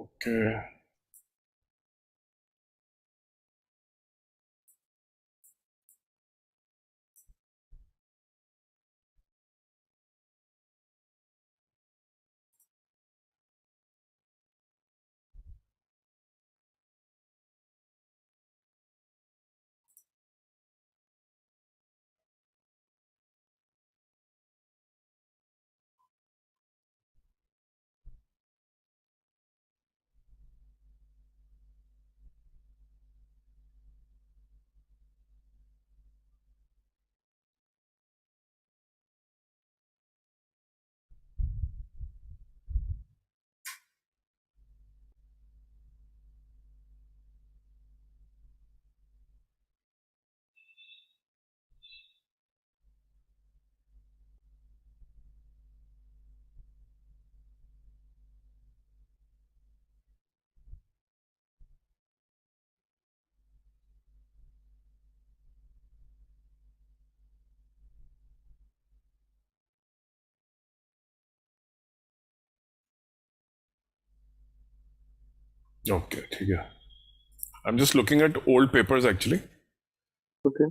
Okay. Okay, ठीक है. I'm just looking at old papers actually. Okay.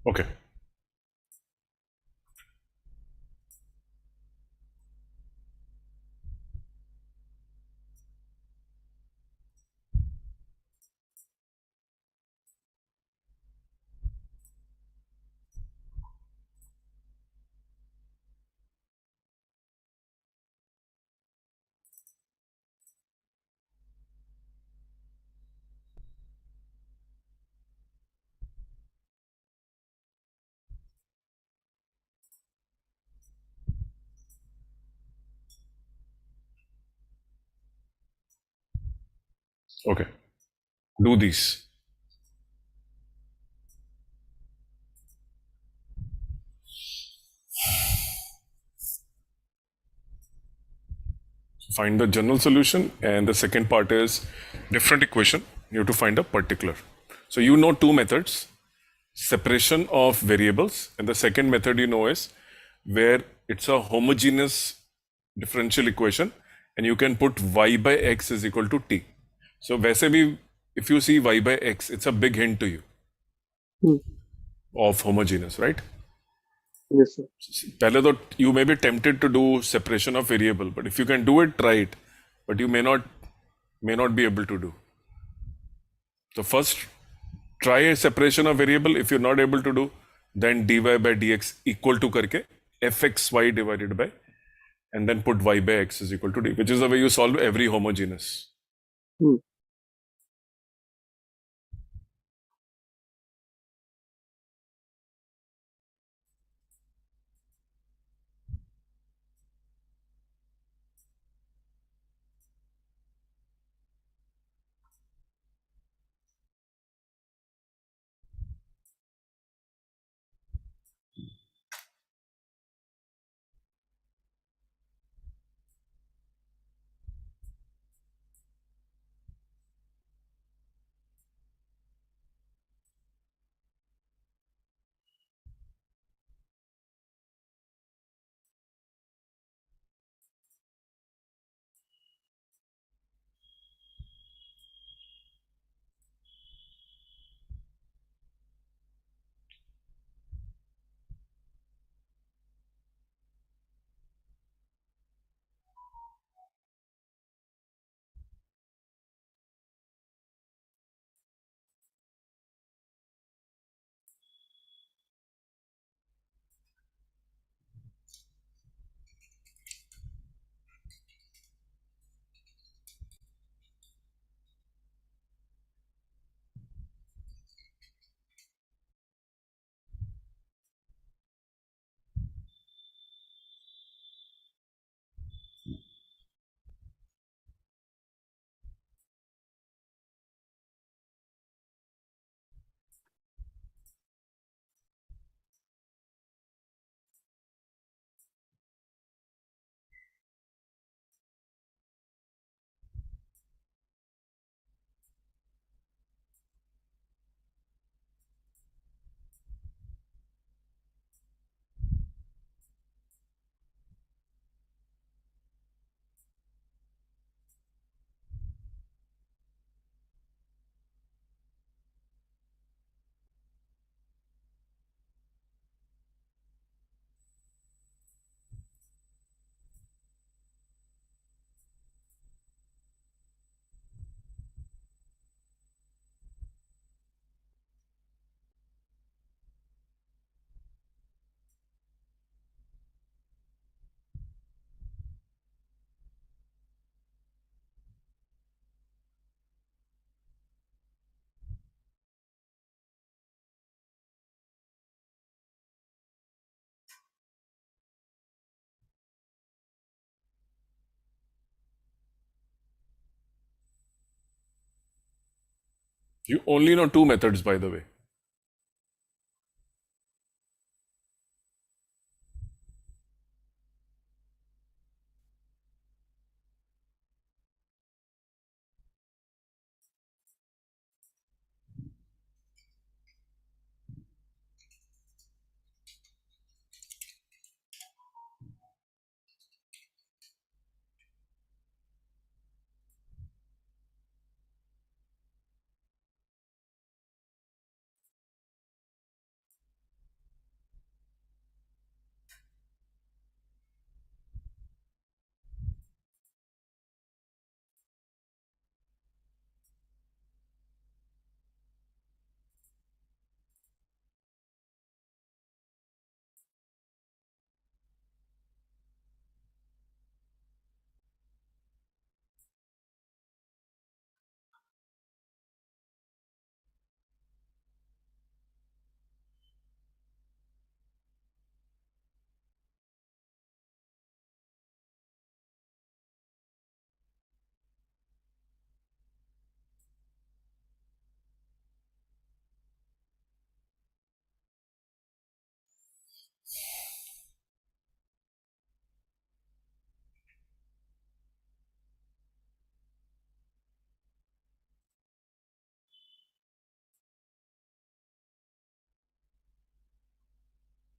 Okay. Okay. Do these. Find the general solution, and the second part is different equation. You have to find a particular. So you know two methods: separation of variables, and the second method you know is where it's a homogeneous differential equation, and you can put y by x is equal to t. So वैसे भी if you see y by x, it's a big hint to you Hmm. of homogeneous, right? Yes, sir. पहले तो you may be tempted to do separation of variable, but if you can do it, try it. But you may not be able to do. So first, try a separation of variable. If you're not able to do, then dy by dx equal to करके fxy divided by, and then put y by x is equal to d, which is the way you solve every homogeneous. Hmm. You only know two methods, by the way.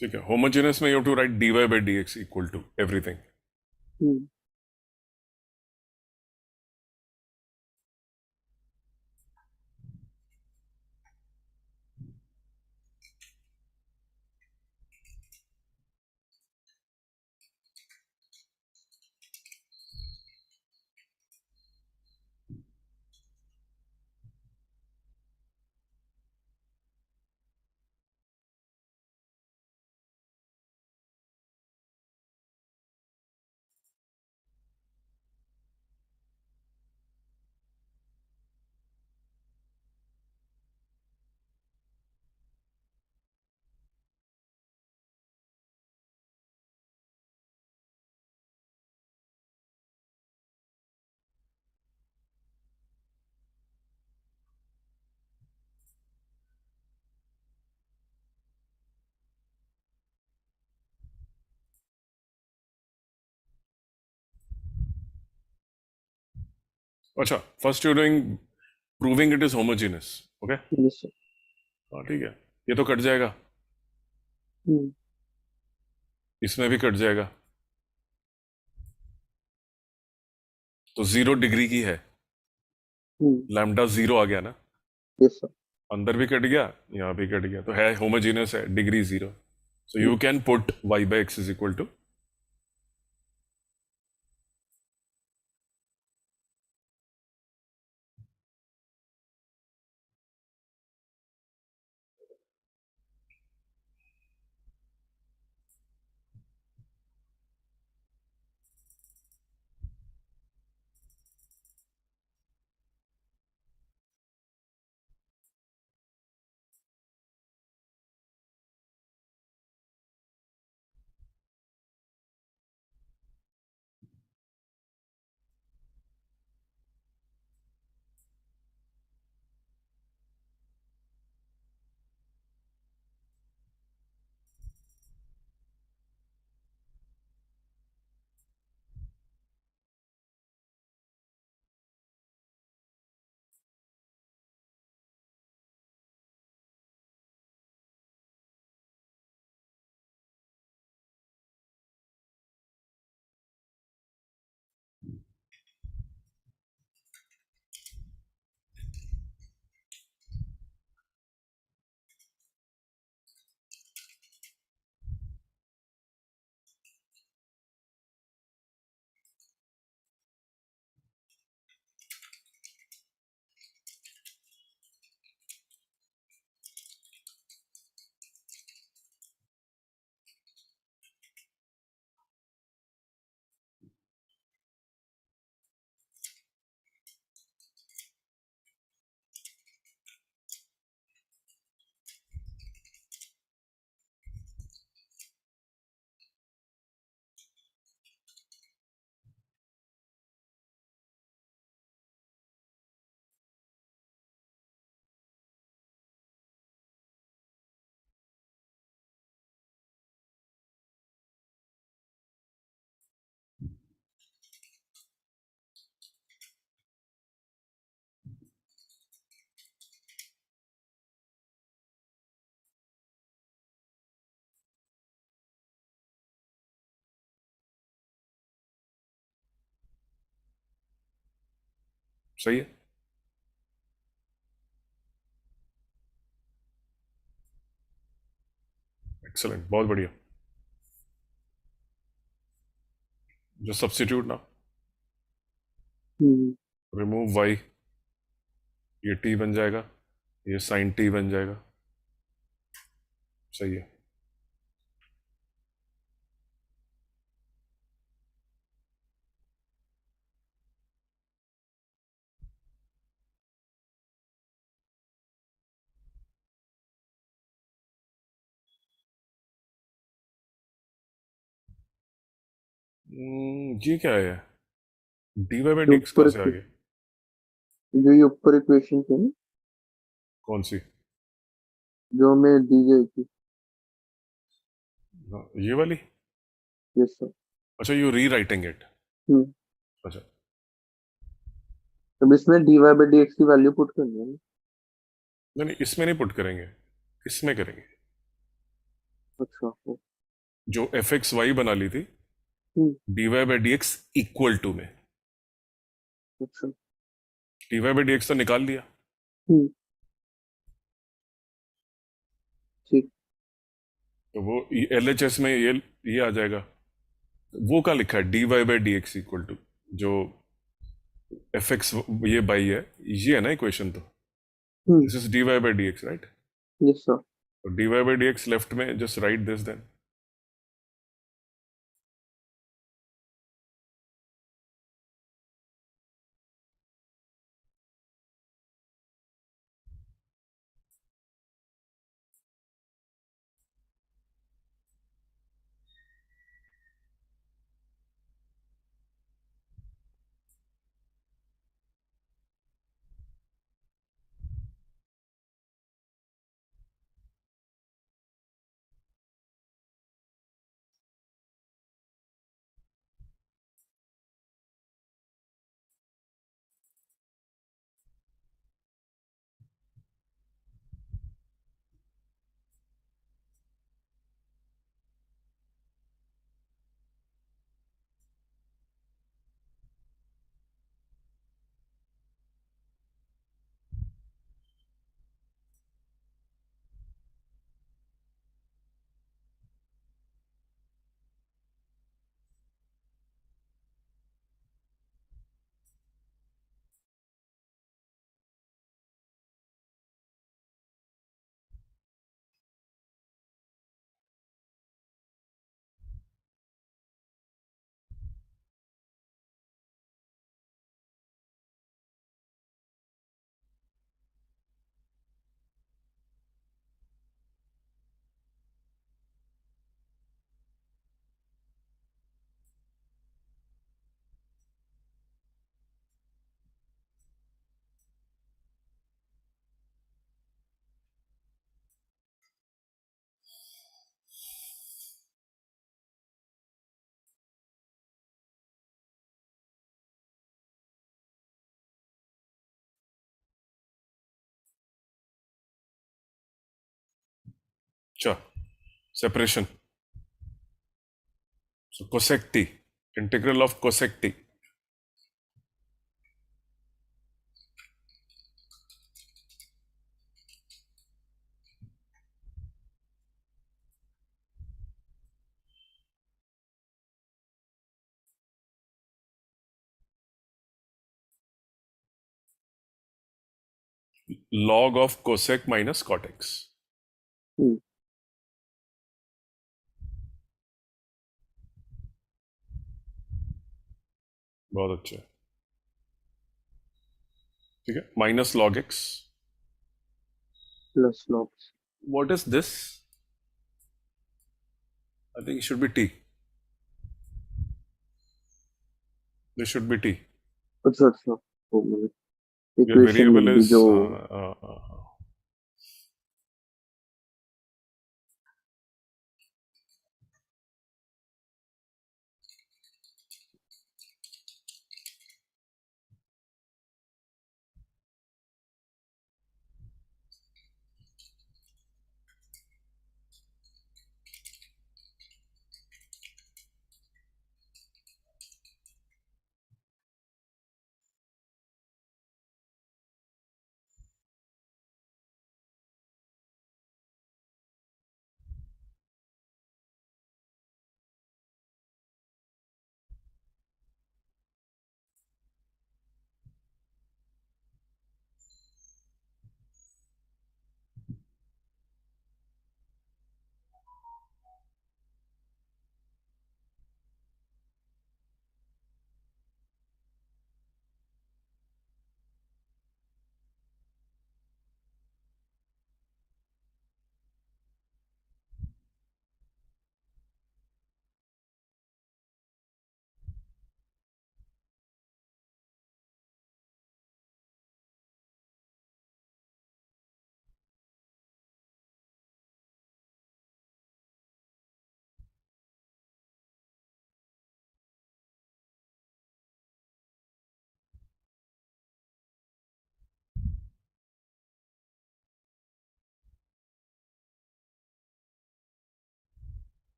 ठीक है, homogeneous में you have to write dy by dx equal to everything. Hmm. अच्छा, first you're doing proving it is homogeneous. Okay? Yes, sir. हाँ ठीक है, ये तो cut जाएगा, Hmm. इसमें भी कट जाएगा, तो 0 डिग्री की है, Hmm. लैम्डा 0 आ गया ना, Yes, sir. अंदर भी कट गया, यहाँ भी कट गया, तो है होमोजीनियस है, degree 0. So you can put y by x is equal to सही है। एक्सलेंट, बहुत बढ़िया। जो सब्स्टिट्यूट ना, हम्म रिमूव वाई, ये टी बन जाएगा, ये साइन टी बन जाएगा। सही है। ये क्या है? डी वाई बाई जो डी एक्स कहाँ ऊपर से आ गया? जो ये ऊपर इक्वेशन थी ना, कौन सी? जो हमें दी गई थी। हाँ, ये वाली। Yes sir. अच्छा, यू री राइटिंग इट। हम्म अच्छा। अब इसमें dy by dx की वैल्यू पुट करनी है ना। नहीं नहीं, इसमें नहीं पुट करेंगे, इसमें करेंगे। अच्छा जो एफ एक्स वाई बना ली थी, hmm d y by d x equal to में, अच्छा d y by d x तो निकाल लिया। हम्म ठीक। तो वो एल एच एस में ये आ जाएगा। वो का लिखा है d y by d x equal to, जो एफ एक्स ये बाई है, ये है ना इक्वेशन तो। This is d y by d x, right? Yes sir. तो d y by d x left में, जस्ट राइट दिस देन। अच्छा, separation. So cosec t, integral of cosec t, log of cosec minus cot x। हम्म बहुत अच्छा है। ठीक है, minus log x। Plus logs. What is this? I think it should be t. This should be t. अच्छा अच्छा, वो मैंने Your equation variable मिल गई is जो।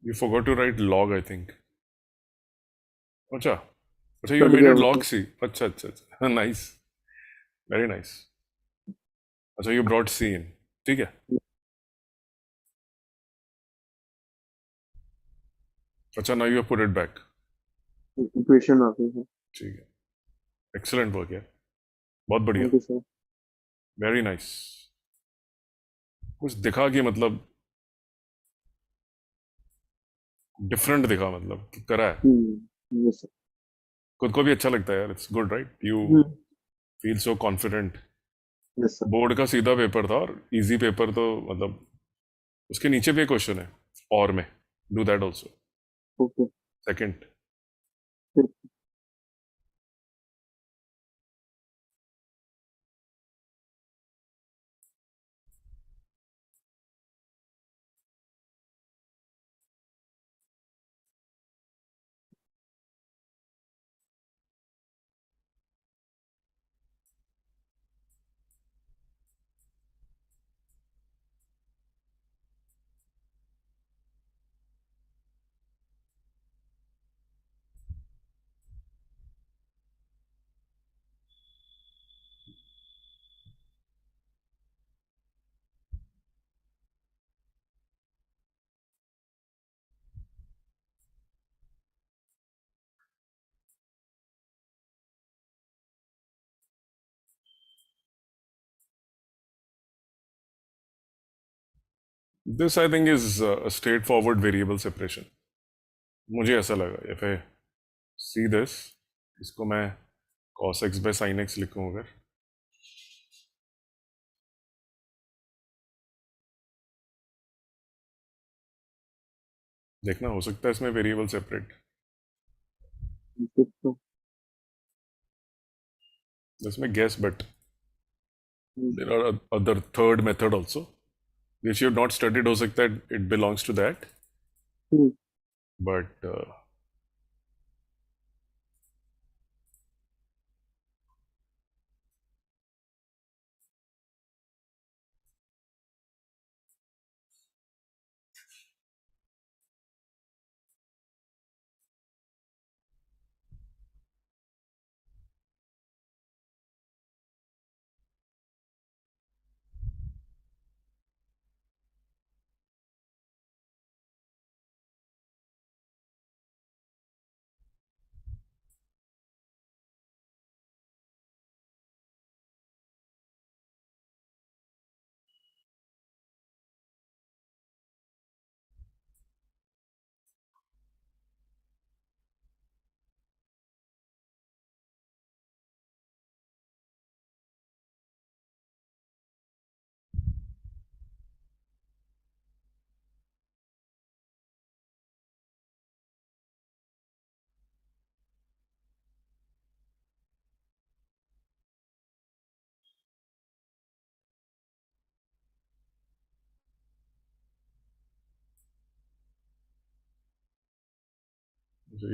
You forgot to write log, I think. अच्छा अच्छा, you कट made गया it वो log तो। C. अच्छा अच्छा अच्छा, nice, very nice. अच्छा, you brought C in. ठीक है. अच्छा, now you have put it back. Equation आ गई है। ठीक है. Excellent work यार. बहुत बढ़िया. Thank you sir. Very nice. कुछ दिखा कि मतलब डिफरेंट दिखा, मतलब कि करा है. Yes sir. खुद को भी अच्छा लगता है यार. It's good, right? You feel so confident. Yes sir. Board का सीधा पेपर था और इजी पेपर, तो मतलब उसके नीचे भी एक क्वेश्चन है और में. Do that also. Okay. Second. This I think is straight forward variable separation. मुझे ऐसा लगा. इफ आई सी दिस, इसको मैं cos x by sin x लिखूं अगर, देखना हो सकता है इसमें वेरिएबल सेपरेट. इसमें guess, but there are other third method also which you not studied. हो सकता है it belongs to that, but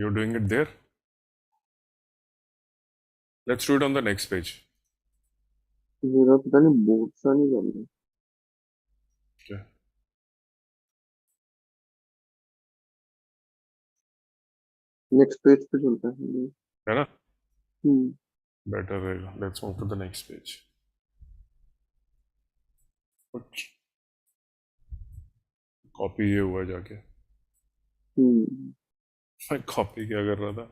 you're doing it there. Let's do it on the next page. मेरा पता नहीं बोर्ड सा नहीं करना। Okay. नेक्स्ट पेज पे चलता है। है ना? हम्म। बेटर रहेगा. Let's move to the next page. Copy ये हुआ जाके. हम्म। मैं कॉपी क्या कर रहा था?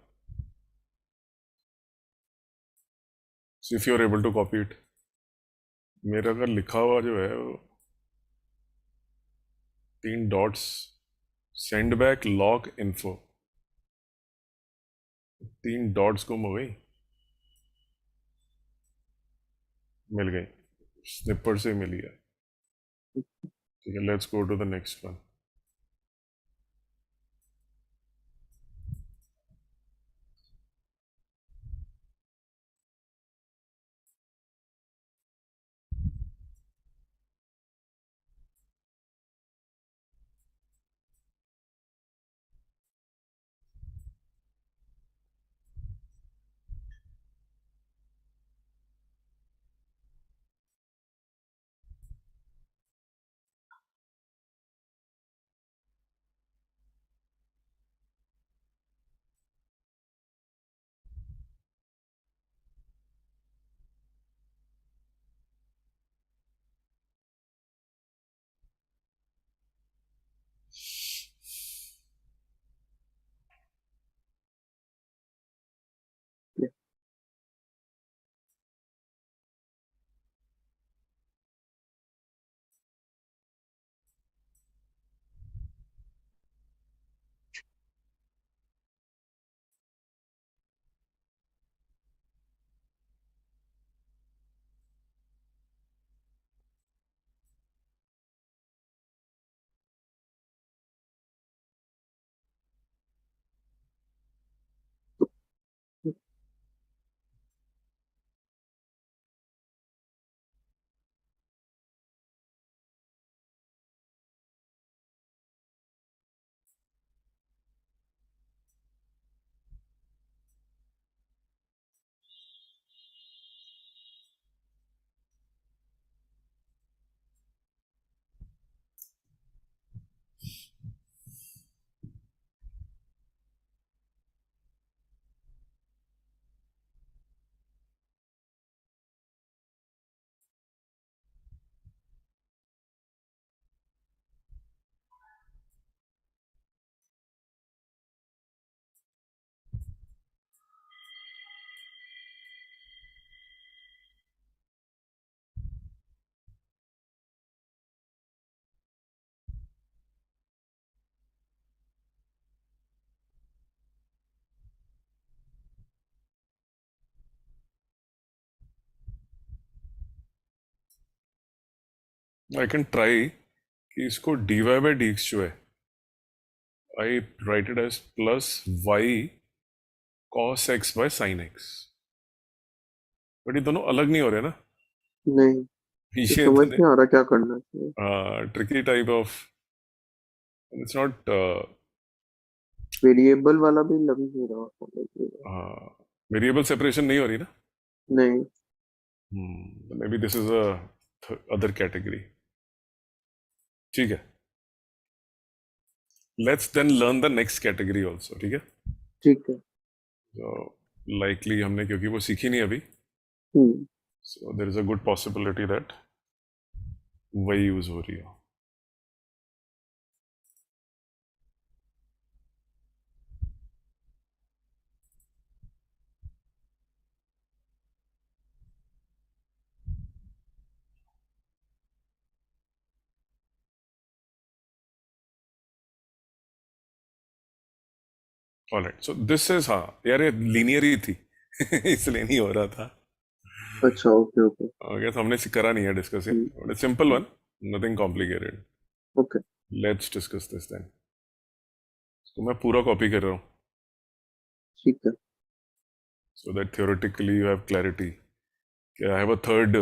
If you are able to copy it. मेरा अगर लिखा हुआ जो है वो 3 dots, send back log info, 3 dots गुम हो गई. मिल गई. स्निपर से मिली है. ठीक है, let's go to the next one. I can try कि इसको dy by dx जो है I write it as plus y cos x by sin x, but ये दोनों अलग नहीं हो रहे ना। नहीं, ये ये समझ तो नहीं आ रहा क्या करना चाहिए। Tricky type of, it's not variable वाला भी लग नहीं रहा समझ नहीं रहा। वेरिएबल सेपरेशन नहीं हो रही ना। नहीं। Maybe this is a other category. ठीक है, let's then learn the next category also. ठीक है, ठीक है। तो लाइकली हमने, क्योंकि वो सीखी नहीं अभी, hmm. So there is a good possibility that वही यूज हो रही हो। ऑलराइट, सो दिस इज, हाँ यार ये लीनियर ही थी इसलिए नहीं हो रहा था। अच्छा, ओके ओके। गेस हमने करा नहीं है discussing, simple one, nothing complicated. Okay. Let's discuss this then. तो मैं पूरा कॉपी कर रहा हूँ ठीक है। so that theoretically you have clarity. Okay, I have a third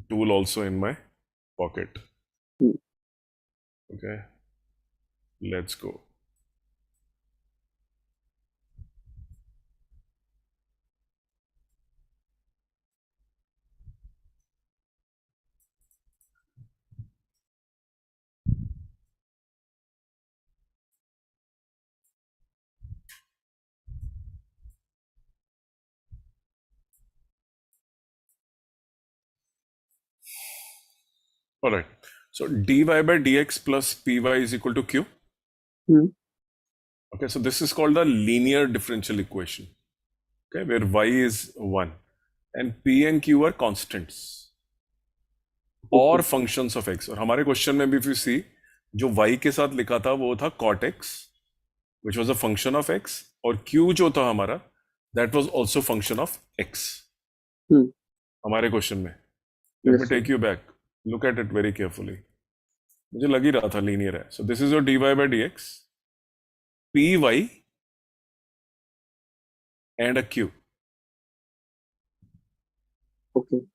tool also in my pocket. Hmm. Okay, let's go. All right. So dy by dx plus py is equal to q. Hmm. Okay, so this is called the linear differential equation. Okay, where y is 1 and p and q are constants okay. or functions of x. और हमारे question में भी if you see, जो y के साथ लिखा था वो था cot x, which was a function of x, और q जो था हमारा, that was also function of x. हम्म। हमारे क्वेश्चन में, let me yes sir. Take you back, look at it very carefully. मुझे लग ही रहा था लीनियर है। So this is your dy by dx, py and a q। Okay.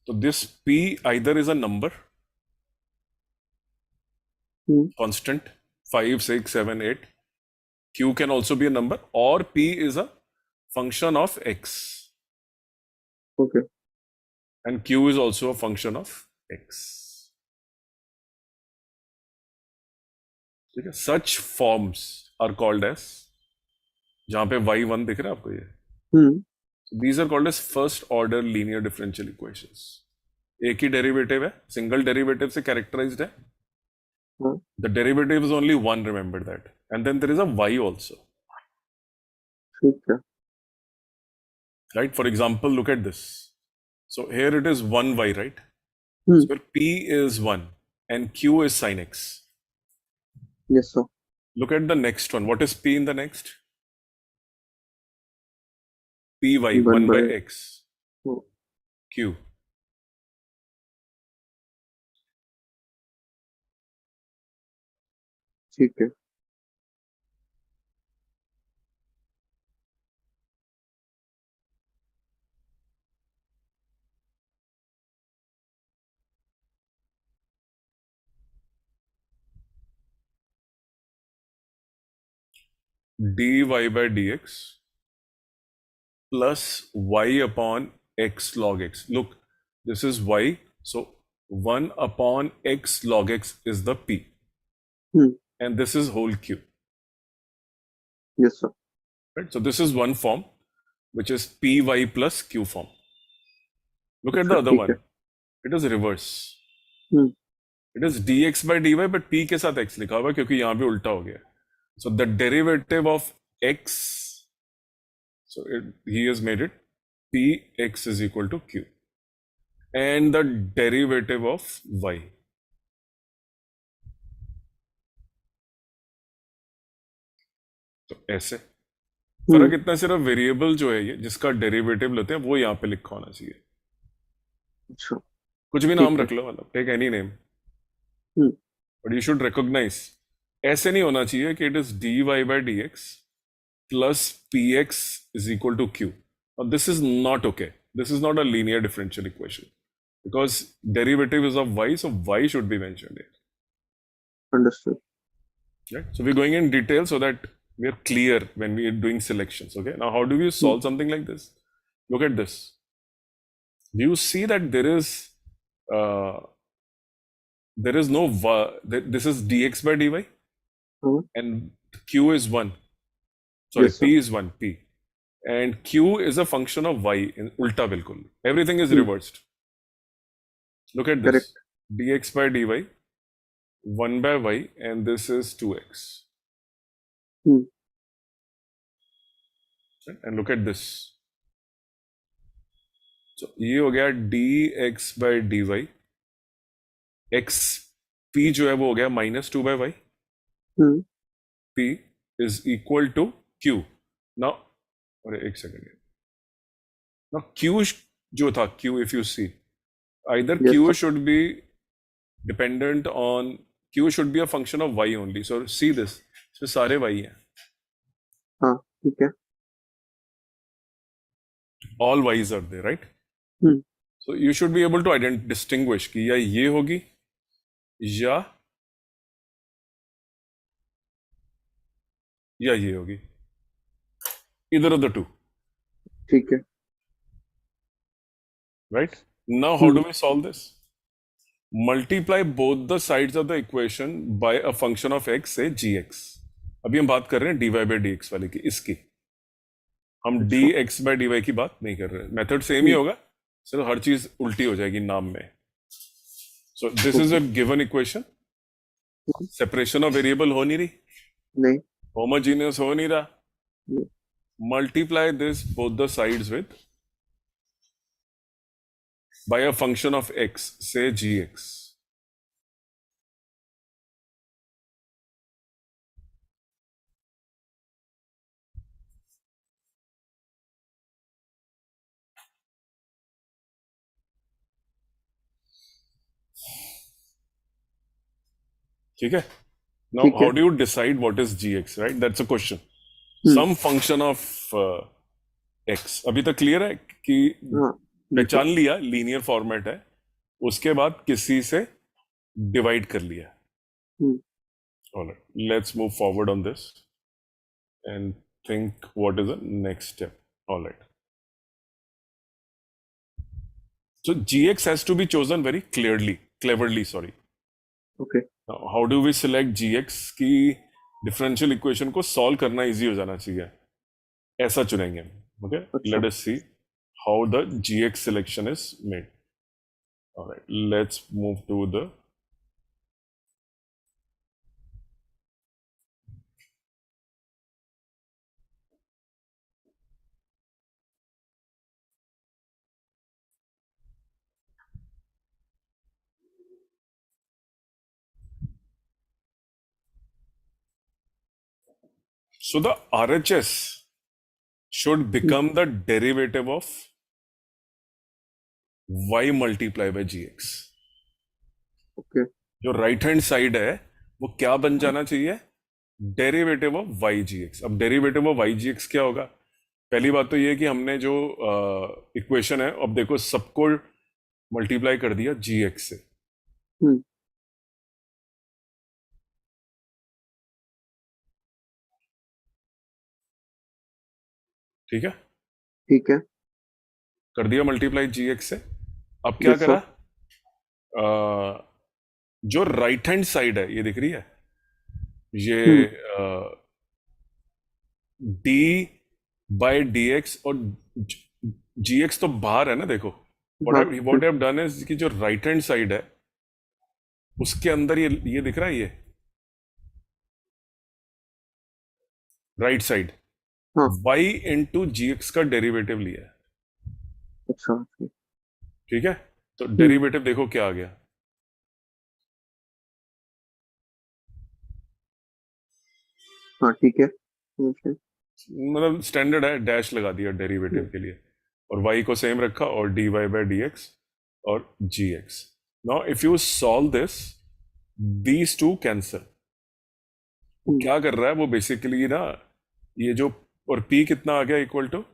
तो this p either is a number, hmm. constant, 5 6 7 8, q can also be a number, or p is a function of x okay. and q is also a function of x। ठीक है, सच forms are called as, जहां पे y1 दिख रहा है आपको ये, हम्म। these are called as first order linear differential equations। एक ही डेरिवेटिव है, सिंगल डेरिवेटिव से कैरेक्टराइज्ड है। हाँ। The derivative is only one, remember that. And then there is a y also, ठीक है। right? For example, look at this. So here it is 1y, right? Hmm. So here p is 1 and q is sin x. Yes sir. Look at the next one. What is p in the next? py, 1 1 by by. x, q. ठीक है। dy by dx plus y upon x log x. Look, this is y. So 1 upon x log x is the p. Hmm. And this is whole q. Yes sir. Right? So this is one form, which is py plus q form. Look at अच्छा, the other ठीक one. है। It is reverse. Hmm. It is dx by dy, but p के साथ x लिखा हुआ है क्योंकि यहाँ पे उल्टा हो गया। So the derivative of x, so he has made it px is equal to q. and the derivative of y. तो ऐसे फर्क इतना, सिर्फ वेरिएबल जो है ये जिसका डेरिवेटिव लेते हैं वो यहाँ पे लिखा होना चाहिए. अच्छा. कुछ भी नाम ठीक है. रख लो, मतलब take any name, hmm. But you should recognise. ऐसे नहीं होना चाहिए कि it is dy by dx plus px is equal to q. Now this is not okay. This is not a linear differential equation because derivative is of y, so y should be mentioned here. Understood. Right? So we're going in detail so that we are clear when we are doing selections. Okay. Now, how do we solve something like this? Look at this. Do you see that uh, there is no this is dx by dy हाँ. and q is 1. Sorry, Yes, sir. p is 1, p. And q is a function of y in ulta bilkul. Everything is reversed. Look at this. Correct. Dx by dy, 1 by y, and this is 2x. Hmm. And look at this. So ये हो गया dx by dy. x p जो है वो हो गया -2 by y. Hmm. p is equal to q. Now, अरे एक सेकंड. Now q जो था q, if you see, either Yes, q sir. should be dependent on, q should be a function of y only. So see this. इसमें सारे y हैं. हाँ. ठीक है. All y's are there, right? Hmm. So you should be able to distinguish कि या ये होगी या ये होगी. Either of the two, ठीक है. right? Now, how do we solve this? Multiply both the sides of the equation by a function of x, say gx. अभी हम बात कर रहे हैं dy by dx वाले की, इसकी. हम dx by dy की बात नहीं कर रहे. मेथड सेम ही होगा, सिर्फ हर चीज उल्टी हो जाएगी नाम में. So this is a given equation. Separation of variable हो नहीं रही, नहीं. होमोजीनियस हो नहीं रहा. नहीं. Multiply this both the sides with by a function of x, say gx. ठीक है. Now, ठीक है. how do you decide what is gx, right? That's a question. Some function of x. अभी तक क्लियर है कि हाँ. पहचान लिया लीनियर फॉर्मेट है, उसके बाद किसी से डिवाइड कर लिया. Alright, let's move forward on this and think what is the next step. Alright. So gx has to be chosen very cleverly, sorry. Okay. Now, how do we select gx की differential equation को solve करना easy हो जाना चाहिए, ऐसा चुनेंगे हम. Okay, let us see how the gx selection is made. Alright, let's move to the so the RHS should become the derivative of y multiplied by gx. Okay. जो right hand side है वो क्या बन जाना चाहिए? Derivative of y g x. अब derivative of y g x क्या होगा? पहली बात तो ये कि हमने जो इक्वेशन है, अब देखो सबको मल्टीप्लाई कर दिया जी एक्स से. ठीक है, ठीक है. कर दिया मल्टीप्लाई जी एक्स से. अब क्या Yes, करा? sir. जो राइट हैंड साइड है, ये दिख रही है, ये डी बाय डी एक्स, और जी एक्स तो बाहर है ना. देखो what I have done is कि जो राइट हैंड साइड है उसके अंदर ये दिख रहा है, ये राइट साइड हाँ. y इंटू जी एक्स का डेरिवेटिव लिया है. अच्छा. ठीक है, तो डेरिवेटिव देखो क्या आ गया, हाँ ठीक है, समझ गए। मतलब स्टैंडर्ड है, डैश लगा दिया डेरिवेटिव के लिए, और y को सेम रखा, और dy बाई डी एक्स और gx. Now if you solve this, these two cancel. वो क्या कर रहा है, वो बेसिकली ना ये जो, और p कितना आ गया equal to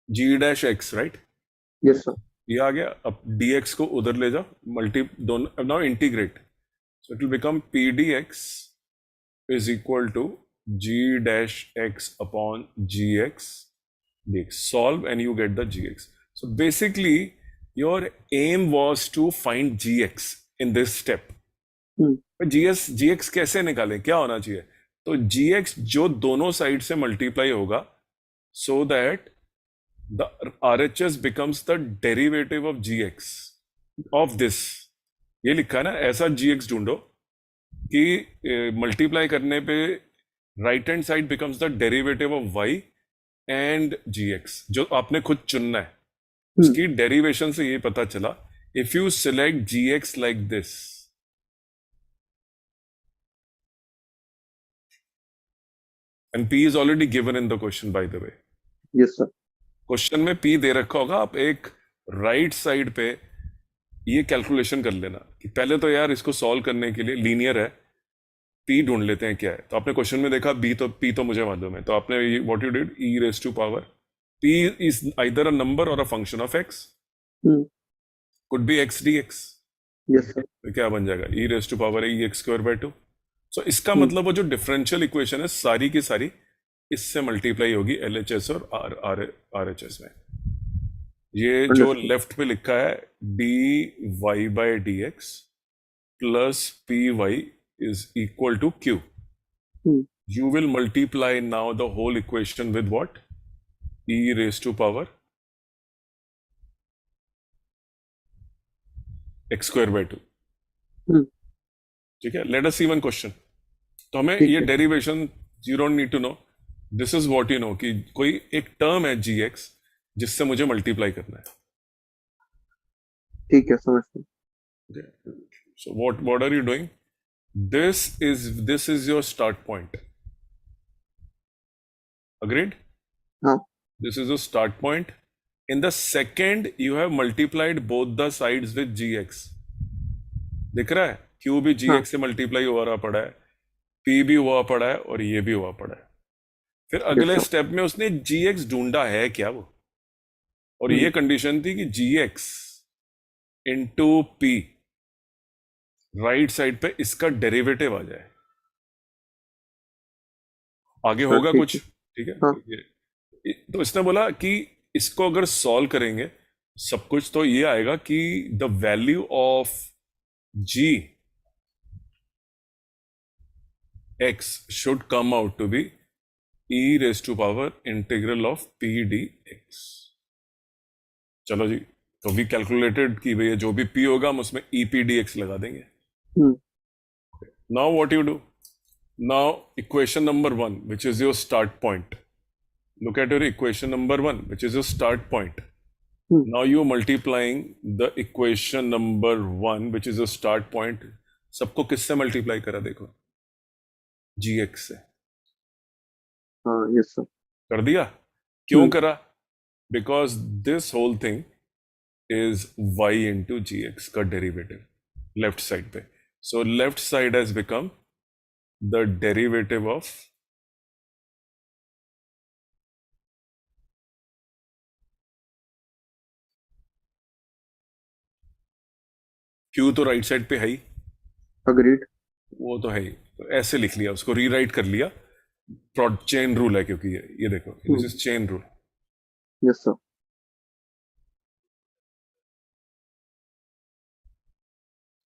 g dash x, right. Yes sir. ये आ गया. अब dx को उधर ले जाओ, मल्टी दोनों, now integrate, so it will become p dx is equal to g dash x upon gx dx. Solve and you get the gx. So basically, your aim was to find gx in this step. gx कैसे निकालें, क्या होना चाहिए, तो gx जो दोनों side से multiply होगा, so that the RHS becomes the derivative of gx of this. ये लिखा है ना, ऐसा gx ढूंढो कि मल्टीप्लाई करने पे right hand side becomes the derivative of y and gx, जो आपने खुद चुनना है. उसकी डेरिवेशन से ये पता चला, if you select gx like this, and p is already given in the question by the way. Yes sir. Question में p दे रखा होगा, आप एक राइट साइड पे ये कैलकुलेशन कर लेना कि पहले तो यार इसको सॉल्व करने के लिए लीनियर है, p ढूंढ लेते हैं क्या है. तो आपने क्वेश्चन में देखा p तो मुझे मालूम है, तो आपने what you did, e raise to power p is either a number और a function of x, could be x dx. Yes sir. तो क्या बन जाएगा, e raise to power e x square by 2. So इसका मतलब वो जो differential equation है सारी की सारी इससे मल्टीप्लाई होगी LHS और RHS में. ये जो लेफ्ट पे लिखा है dy by d x plus p y is equal to q. You will multiply now the whole equation with what? E raised to power x square by 2. ठीक है. Let us see one question. तो हमें ये derivation, you don't need to know, this is what you know, कि कोई एक term है gx जिससे मुझे मल्टीप्लाई करना है. ठीक है, समझ गए। So what are you doing? This is your start point. Agreed? हाँ। This is your start point. In the second, you have multiplied both the sides with gx. दिख रहा है, q भी gx से मल्टीप्लाई हो रहा पड़ा है, p भी हुआ पड़ा है, और ये भी हुआ पड़ा है. फिर अगले स्टेप में उसने gx ढूंढा है क्या वो, और ये कंडीशन थी कि gx into p right side पे इसका डेरिवेटिव आ जाए. आगे होगा कुछ, ठीक है. तो इसने बोला कि इसको अगर सॉल्व करेंगे सब कुछ, तो ये आएगा कि the value of g x should come out to be e raised to power integral of p dx. चलो जी, तो वी कैलकुलेटेड कि भैया जो भी p होगा हम उसमें e p dx लगा देंगे. Now what you do? Now equation number 1, which is your start point. Look at your equation number 1, which is your start point. Now you multiplying the equation number 1, which is your start point. सबको किससे multiply करा देखो, gx से. हाँ yes sir. कर दिया. क्यों करा? Because this whole thing is y into gx का डेरिवेटिव लेफ्ट साइड पे. So left side has become the derivative of q, तो राइट साइड पे है ही. अग्रीड। वो तो है ही, तो ऐसे लिख लिया, उसको रीराइट कर लिया. चेन रूल है, क्योंकि ये देखो, this is chain rule. Yes sir.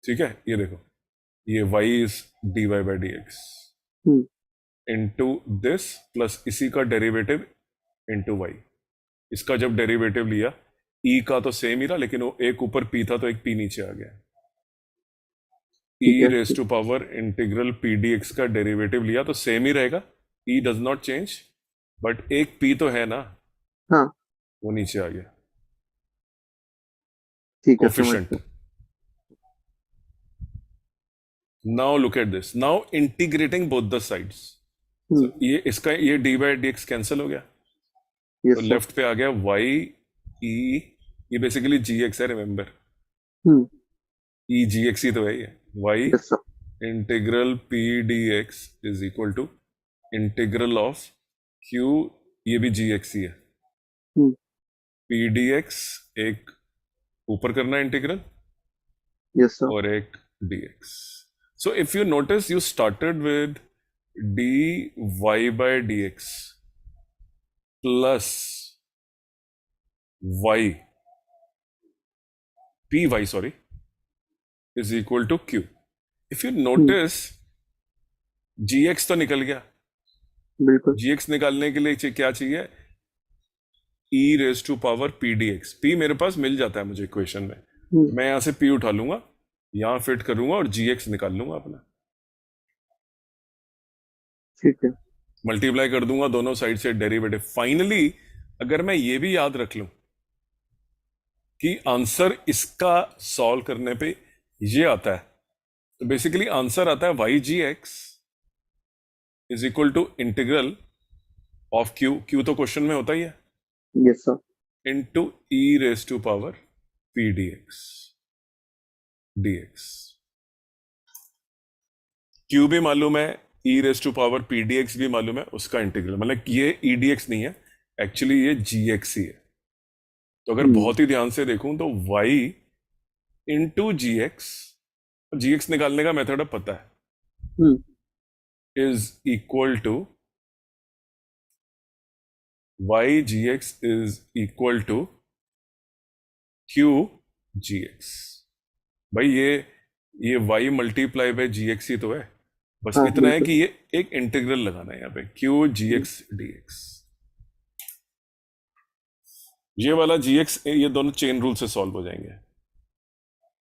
ठीक है. ये देखो, ये y is dy by d x into this plus इसी का डेरिवेटिव इंटू y. इसका जब डेरिवेटिव लिया, e का तो सेम ही रहा, लेकिन वो एक ऊपर p था तो एक p नीचे आ गया. e raise to power integral p dx का डेरिवेटिव लिया तो सेम ही रहेगा, e does not change. But एक पी तो है ना, हाँ वो नीचे आ गया, ठीक है, समझ कोफिशिएंट. गया। Now look at this, now integrating both the sides. Hmm. So ये इसका ये d by d x cancel हो गया, तो यस सर। लेफ्ट पे आ गया वाई ई, ये बेसिकली जी एक्स है, remember. Hmm. E g x ही तो है ये. Y yes sir. Integral p d x is equal to integral of q, ये भी जी एक्स ही है. हम्म। पी डी एक्स एक ऊपर करना है इंटीग्रल, यस सर। और एक d x. So if you notice you started with d y by d x plus y p y sorry is equal to q. इफ यू हम्म। नोटिस जी एक्स तो निकल गया. बिल्कुल। जी एक्स निकालने के लिए क्या चाहिए, e raise to power p d x. P मेरे पास मिल जाता है मुझे इक्वेशन में, हम्म। मैं यहां से पी उठा लूंगा, यहां फिट करूंगा और जी एक्स निकाल लूंगा अपना. ठीक है। मल्टीप्लाई कर दूंगा दोनों साइड से डेरिवेटिव. फाइनली अगर मैं ये भी याद रख लूं कि आंसर इसका सॉल्व करने पे ये आता है, तो बेसिकली आंसर आता है y g x is equal to integral of q, q तो क्वेश्चन में होता ही है, yes sir. Into e raise to power p d x d x. Q भी मालूम है, e raise to power p d x भी मालूम है, उसका इंटीग्रल, मतलब ये ई डी एक्स नहीं है, एक्चुअली ये जी एक्स ही है. तो अगर हम्म। बहुत ही ध्यान से देखूं तो y into g x, g x निकालने का मेथड अब पता है, hmm. Is equal to y g x is equal to q g x. भाई ये y multiply by g x ही तो है, बस हाँ इतना है बिल्कुल। कि ये एक इंटीग्रल लगाना है यहाँ पे, Q g x d x. ये वाला जी एक्स ये दोनों चेन रूल से सॉल्व हो जाएंगे.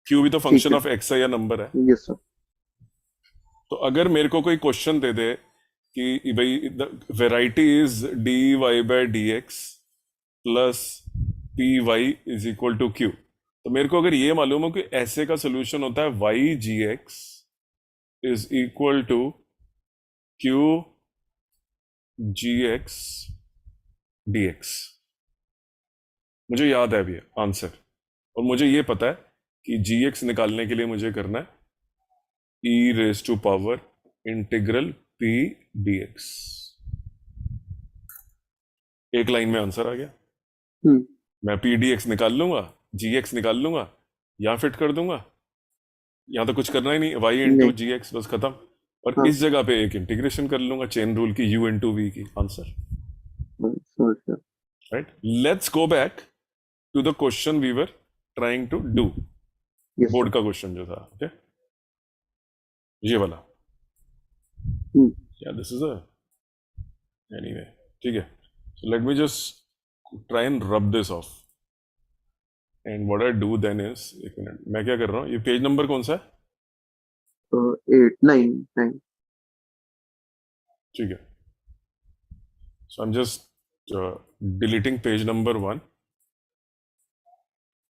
क्यू भी तो ठीक फंक्शन है। ऑफ एक्स है या नंबर है. Yes sir. तो अगर मेरे को कोई क्वेश्चन दे दे कि भाई the variety is d y by d x plus p y is equal to q, तो मेरे को अगर ये मालूम हो कि ऐसे का सोल्यूशन होता है y g x is equal to q g x d x, मुझे याद है अभी आंसर, और मुझे ये पता है कि जी एक्स निकालने के लिए मुझे करना है e raise to power integral p d x. एक लाइन में आंसर आ गया. हम्म। मैं पी डी एक्स निकाल लूंगा, जी एक्स निकाल लूंगा, यहां फिट कर दूंगा, यहां तो कुछ करना ही नहीं, वाई इंटू नहीं। जी एक्स बस खत्म. और हाँ। इस जगह पे एक इंटीग्रेशन कर लूंगा चेन रूल की, यू इंटू वी की, आंसर. समझ गया। Right, let's go back to the question we were trying to do. Yes sir. Board का क्वेश्चन जो था, ओके, ये वाला. हम्म। या दिस इज अ एनीवे, ठीक है. So let me just try and rub this off. And what I do then is, एक minute, मैं क्या कर रहा हूँ, ये पेज नंबर कौन सा है? 8 9 9। ठीक है. So I am just deleting page number 1,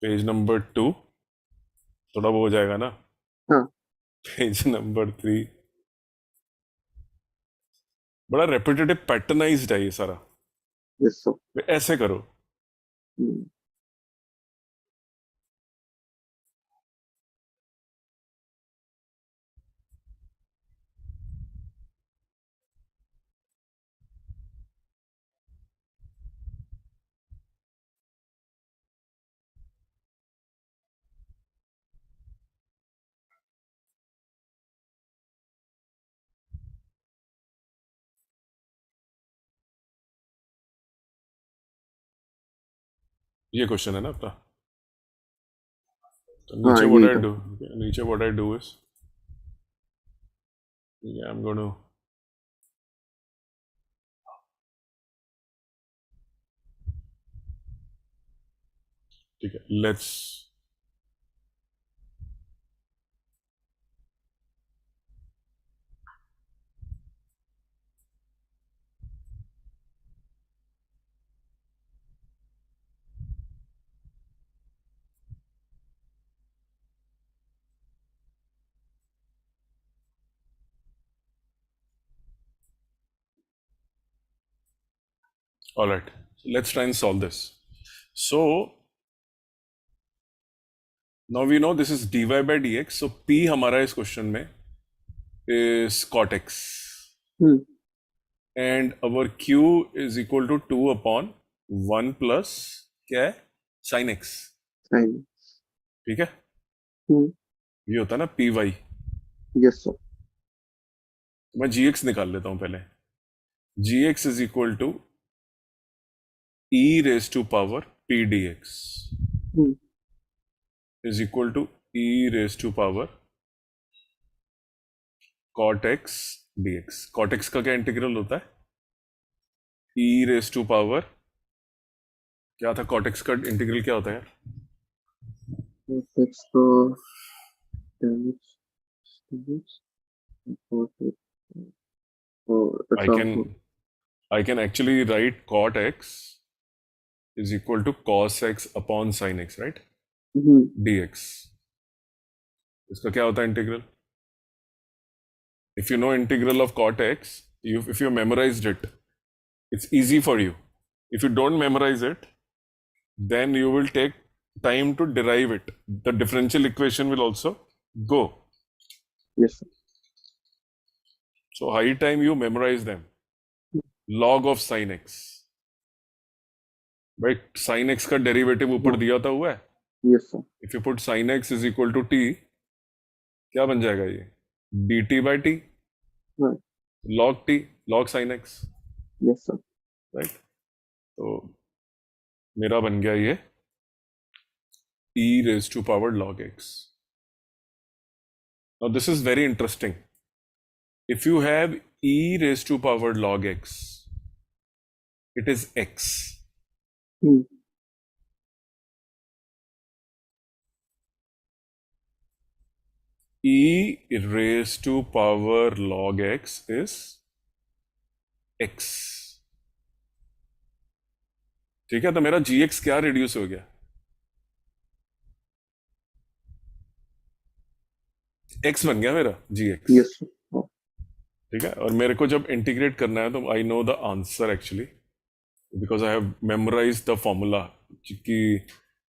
page number 2 थोड़ा वो हो जाएगा ना, हाँ। Page number 3. बड़ा रेपिटेटिव पैटर्नाइज्ड है ये सारा. Yes sir. ऐसे करो, हम्म। ये क्वेश्चन है ना अपना. तो हाँ नीचे व्हाट यही आई था। डू, नीचे what I do is, I am going to, ठीक है, let's, All right, let's try and solve this. So now we know this is dy by dx. So p हमारा इस क्वेश्चन में is cot x, and our q is equal to 2 upon 1 plus क्या है sin x. sin. ठीक है, ये होता है ना पी वाई. Yes, sir. मैं जी एक्स निकाल लेता हूं पहले. G x is equal to e raised to power p dx is equal to e raised to power cot x dx. cot x का क्या इंटीग्रल होता है? e raised to power क्या था? cot x का इंटीग्रल क्या होता है यार? X तो damage, damage, okay. Oh, it's I can actually write cot x is equal to cos x upon sin x, right? dx. इसका क्या होता है integral? If you know integral of cot x, if you memorized it, it's easy for you. If you don't memorize it, then you will take time to derive it. The differential equation will also go. Yes, sir. So high time you memorize them. Log of sin x. भाई sin x का derivative ऊपर दिया था हुआ है. Yes, sir. If you put sin x is equal to t, क्या बन जाएगा ये? dt by t. Right. Log t, log sin x. Yes, sir. Right. तो मेरा बन गया ये e raised to power log x. Now this is very interesting. If you have e raised to power log x, it is x. E raised to power log x is x. ठीक है, तो मेरा gx क्या reduce हो गया? x बन गया मेरा gx. Yes, sir. Oh. ठीक है, और मेरे को जब इंटीग्रेट करना है तो I know the answer actually, because I have memorise the formula कि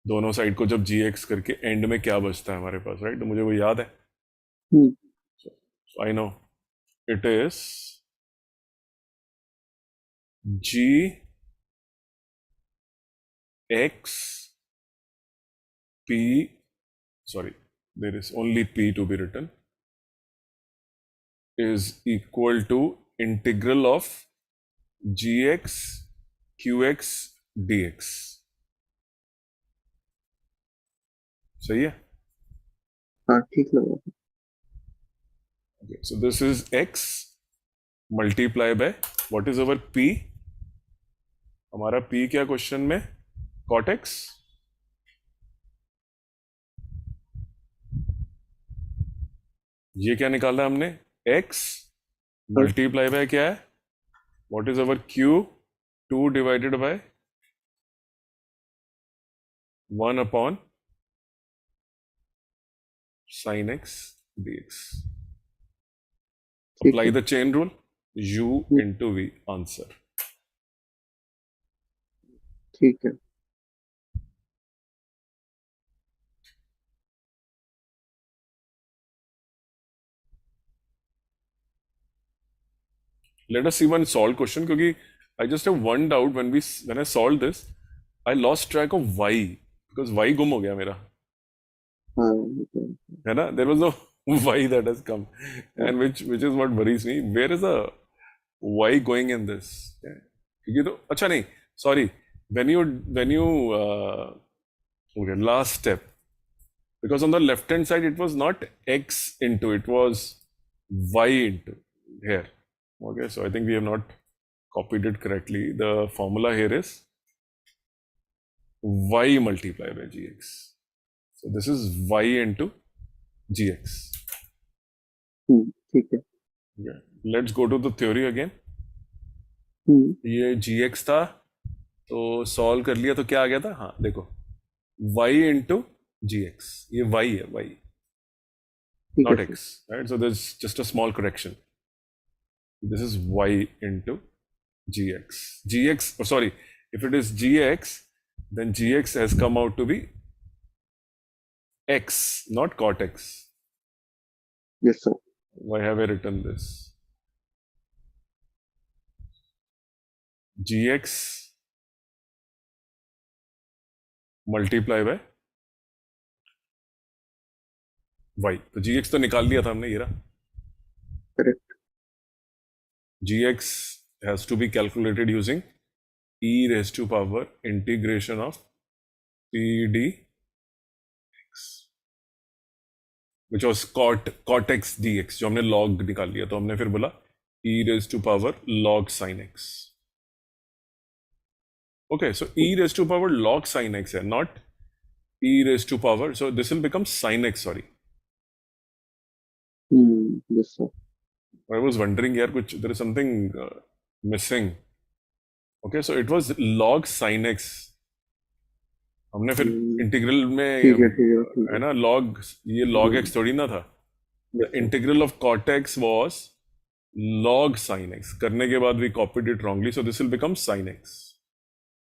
दोनों साइड को जब gx करके एंड में क्या बचता है हमारे पास, राइट? तो मुझे वो याद है. I know it is g x p, sorry, there is only p to be written, is equal to integral of gx qx dx. सही है? हाँ, ठीक लगा. Okay, so this is x multiply by what is our p? हमारा p क्या question में? cot x. ये क्या निकाला हमने? x multiply by क्या है? what is our q? 2 divided by 1 upon sin x dx. Apply the chain rule, u into v, answer. ठीक है. Let us see one solved question, क्योंकि I just have one doubt when I solved this, I lost track of y because y गुम हो गया मेरा. हाँ, है ना? There was no y that has come, and which is what worries me. Where is the y going in this? क्योंकि तो अच्छा नहीं, sorry, when you okay, last step, because on the left hand side it was not x into, it was y into here. Okay, so I think we have not copied it correctly. The formula here is y multiplied by gx. So this is y into gx. ठीक है. Okay. Let's go to the theory again. ये gx था, तो solve कर लिया तो क्या आ गया था? हाँ देखो, y into gx. ये y है, y, not x, right? So there's just a small correction. This is y into gx, oh, sorry, if it is gx, then gx has come out to be x, not cot x. Yes, sir. Why have I written this? gx multiply by y. तो gx तो निकाल लिया था हमने, ये रहा. Correct. gx has to be calculated using e raised to power integration of p dx, which was cot x dx, जो हमने log निकाल लिया. तो हमने फिर बोला e raised to power log sin x. Okay, so e raised to power log sin x है, not e raised to power. So this will become sin x, sorry. Yes, sir. I was wondering here, there is something missing. Okay, so it was log sin x. हमने फिर integral में ठीक है. है ना, log, ये log x थोड़ी ना था. The integral of cot x was log sin x. करने के बाद we copied it wrongly, so this will become sin x.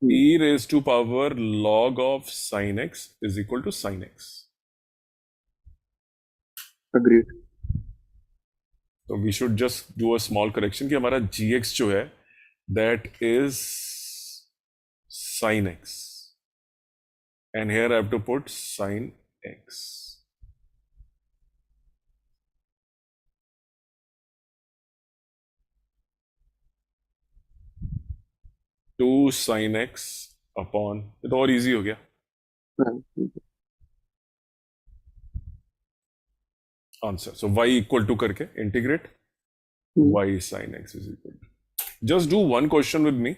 E raised to power log of sin x is equal to sin x. Agreed. So we should just do a small correction कि हमारा gx जो है, that is sin x. And here I have to put sin x. 2 sin x upon, ये तो और easy हो गया. Answer. So y equal to करके integrate y sin x is equal to. Just do one question with me.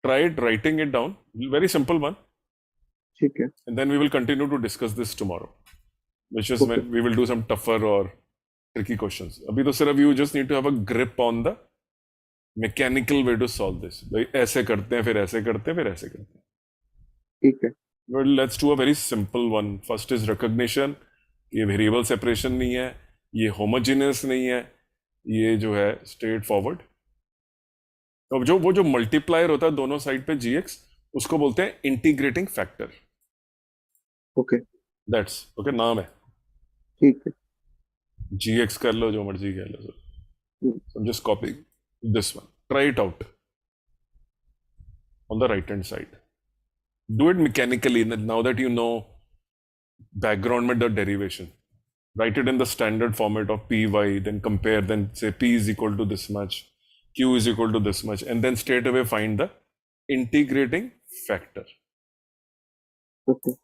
Try it writing it down. Very simple one. ठीक है. And then we will continue to discuss this tomorrow, which is when we will do some tougher or tricky questions. अभी तो सिर्फ you just need to have a grip on the mechanical way to solve this. भाई ऐसे करते हैं, फिर ऐसे करते हैं, फिर ऐसे करते हैं. ठीक है. Well, let's do a very simple one. First is recognition. ये वेरिएबल सेपरेशन नहीं है, ये होमोजेनियस नहीं है, ये जो है स्ट्रेट फॉरवर्ड. तो जो वो जो मल्टीप्लायर होता है दोनों साइड पे gx, उसको बोलते हैं integrating factor. Okay. That's okay, नाम है. ठीक है. gx कर लो, जो मर्जी कह लो. So I'm just copying this one. Try it out on the right hand side. Do it mechanically now that you know background में the derivation. Write it in the standard format of py, then compare, then say p is equal to this much, q is equal to this much, and then straight away find the integrating factor. Okay.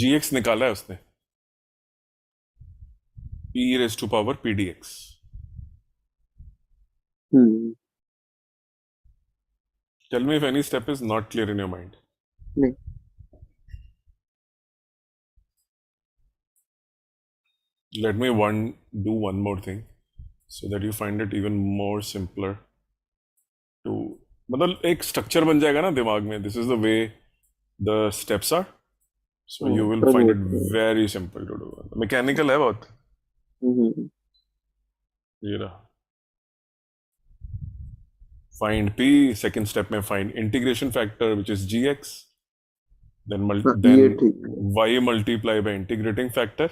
gx निकाला है उसने, e raised to power p dx. Tell me if any step is not clear in your mind. नहीं. Let me do one more thing so that you find it even more simpler to, मतलब एक structure बन जाएगा ना दिमाग में. This is the way the steps are, so you will find it very simple to do. Mechanical है बहुत. ये रहा. Find p, second step में find integration factor which is gx, then y multiply by integrating factor,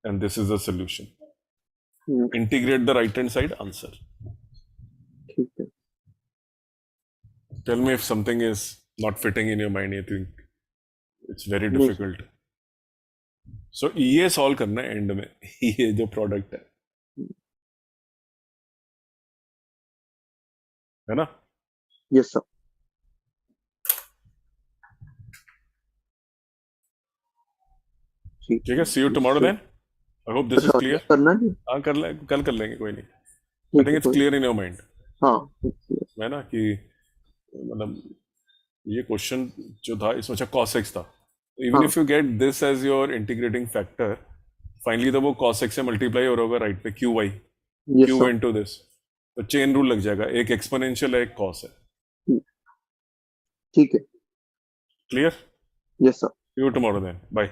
and this is the solution. Integrate the right hand side answer. ठीक है. Tell me if something is not fitting in your mind. You think it's very नहीं. difficult. So ये solve करना है end में. ये जो product है ना? Yes sir. ठीक ठीक है. See you tomorrow then. I hope this is clear. करना है. हाँ कल कर लेंगे कोई नहीं. I ठीक think है, it's clear in your mind. हाँ. है ना कि मतलब ये क्वेश्चन जो था इसमें अच्छा cos x था. Even if you get this as your integrating factor, finally तो वो cos x से multiply हो रहा होगा right पे q y. Yes q sir. into this. तो चेन रूल लग जाएगा. एक एक्सपोनेंशियल है, एक cos है. ठीक है. Clear? Yes sir. See you tomorrow then. Bye.